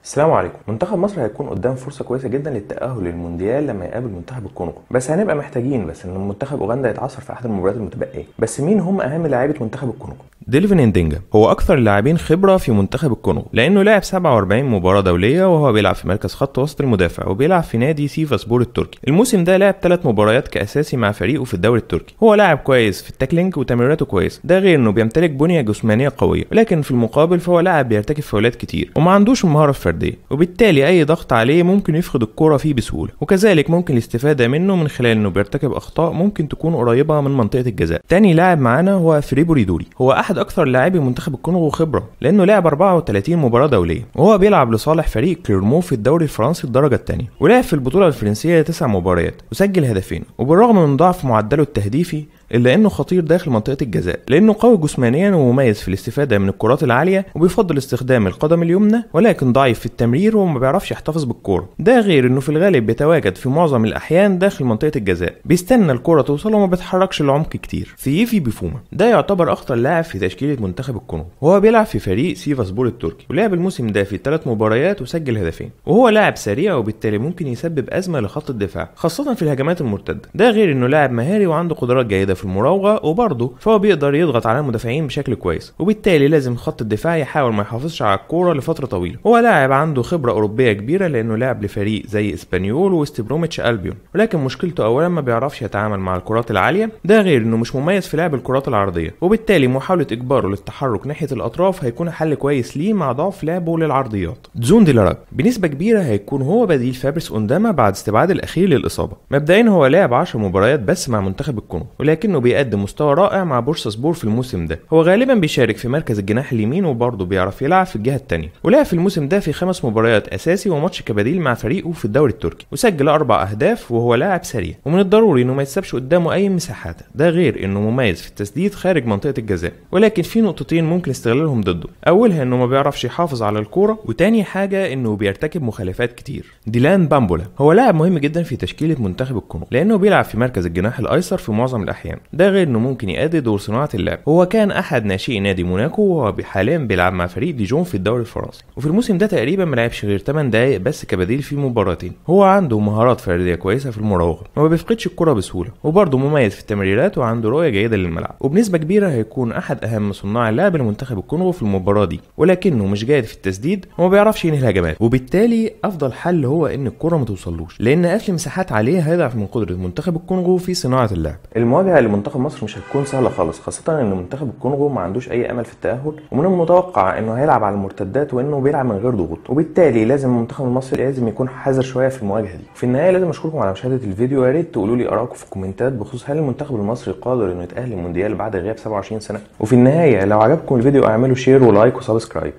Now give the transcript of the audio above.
السلام عليكم. منتخب مصر هيكون قدام فرصة كويسة جدا للتأهل للمونديال لما يقابل منتخب الكونغو، بس هنبقى محتاجين ان منتخب اوغندا يتعثر في احد المباريات المتبقية. بس مين هم اهم لاعيبة منتخب الكونغو؟ ديلفين اندينجا هو اكثر اللاعبين خبره في منتخب الكونغو لانه لعب 47 مباراه دوليه، وهو بيلعب في مركز خط وسط المدافع وبيلعب في نادي سيفاسبور التركي. الموسم ده لعب 3 مباريات كاساسي مع فريقه في الدوري التركي. هو لاعب كويس في التاكلينج وتمريراته كويس، ده غير انه بيمتلك بنيه جسمانيه قويه، ولكن في المقابل فهو لاعب بيرتكب فاولات كتير وما عندوش المهاره الفرديه، وبالتالي اي ضغط عليه ممكن يفقد الكره فيه بسهوله، وكذلك ممكن الاستفاده منه من خلال انه بيرتكب اخطاء ممكن تكون قريبه من منطقه الجزاء. تاني لاعب معانا هو فريبو ريدوري، هو احد اكثر لاعبي منتخب الكونغو خبره لانه لعب 34 مباراه دوليه، وهو بيلعب لصالح فريق كليرمو في الدوري الفرنسي الدرجه الثانيه، ولعب في البطوله الفرنسيه 9 مباريات وسجل هدفين. وبالرغم من ضعف معدله التهديفي الا انه خطير داخل منطقه الجزاء لانه قوي جسمانيا ومميز في الاستفاده من الكرات العاليه، وبيفضل استخدام القدم اليمنى، ولكن ضعيف في التمرير وما بيعرفش يحتفظ بالكوره. ده غير انه في الغالب بيتواجد في معظم الاحيان داخل منطقه الجزاء، بيستنى الكوره توصل وما بيتحركش لعمق كتير. ثييفي بيفوما ده يعتبر اخطر لاعب في تشكيله منتخب الكونغو، وهو بيلعب في فريق سيفاسبور التركي، ولعب الموسم ده في 3 مباريات وسجل هدفين. وهو لاعب سريع وبالتالي ممكن يسبب ازمه لخط الدفاع خاصه في الهجمات المرتده. ده غير انه لاعب مهاري وعنده قدرات جيده في المراوغه، وبرضه فهو بيقدر يضغط على المدافعين بشكل كويس، وبالتالي لازم خط الدفاع يحاول ما يحافظش على الكوره لفتره طويله. هو لاعب عنده خبره اوروبيه كبيره لانه لعب لفريق زي اسبانيول وست بروميتش البيون، ولكن مشكلته اولا ما بيعرفش يتعامل مع الكرات العاليه، ده غير انه مش مميز في لعب الكرات العرضيه، وبالتالي محاوله اجباره للتحرك ناحيه الاطراف هيكون حل كويس ليه مع ضعف لعبه للعرضيات. تزون ديلاراج بنسبه كبيره هيكون هو بديل فابريس اونداما بعد استبعاد الاخير للاصابه. مبدئيا هو لعب 10 مباريات بس مع منتخب الكونغو، ولكنه بيقدم مستوى رائع مع بورساسبور في الموسم ده. هو غالبا بيشارك في مركز الجناح اليمين، وبرضه بيعرف يلعب في الجهه الثانيه، ولعب في الموسم ده في 5 مباريات اساسي وماتش كبديل مع فريقه في الدوري التركي، وسجل 4 اهداف. وهو لاعب سريع ومن الضروري انه ما يتسابش قدامه اي مساحات، ده غير انه مميز في التسديد خارج منطقه الجزاء، ولكن في نقطتين ممكن استغلالهم ضده. اولها انه ما بيعرفش يحافظ على الكوره، وتاني حاجه انه بيرتكب مخالفات كتير. ديلان بامبولا هو لاعب مهم جدا في تشكيله منتخب الكونغو لانه بيلعب في مركز الجناح الايسر في معظم الاحيان، ده غير انه ممكن يأدي دور صناعه اللعب. هو كان احد ناشئي نادي موناكو، وهو حاليا بيلعب مع فريق ديجون في الدوري الفرنسي، وفي الموسم ده تقريبا ما لعبش غير 8 دقائق بس كبديل في مباراتين. هو عنده مهارات فرديه كويسه في المراوغه وما بيفقدش الكره بسهوله، وبرضه مميز في التمريرات وعنده رؤيه جيده للملعب، وبنسبه كبيره هيكون احد اهم صناع اللعب لمنتخب الكونغو في المباراه دي، ولكنه مش جيد في التسديد وما بيعرفش ينهي الهجمات، وبالتالي افضل حل هو ان الكره ما توصلوش، لان قفل مساحات عليه هيضعف من قدره منتخب الكونغو في صناعه اللعب. المواجهة لمنتخب مصر مش هتكون سهلة خالص، خاصة ان منتخب الكونغو ما عندوش اي امل في التأهل، ومن المتوقع انه هيلعب على المرتدات وانه بيلعب من غير ضغوط، وبالتالي لازم المنتخب المصري لازم يكون حذر شوية في المواجهة دي. في النهاية لازم اشكركم على مشاهدة الفيديو، يا ريت تقولوا لي ارائكم في الكومنتات بخصوص هل المنتخب المصري قادر انه يتأهل للمونديال بعد غياب 27 سنة. وفي النهاية لو عجبكم الفيديو اعملوا شير ولايك وسبسكرايب.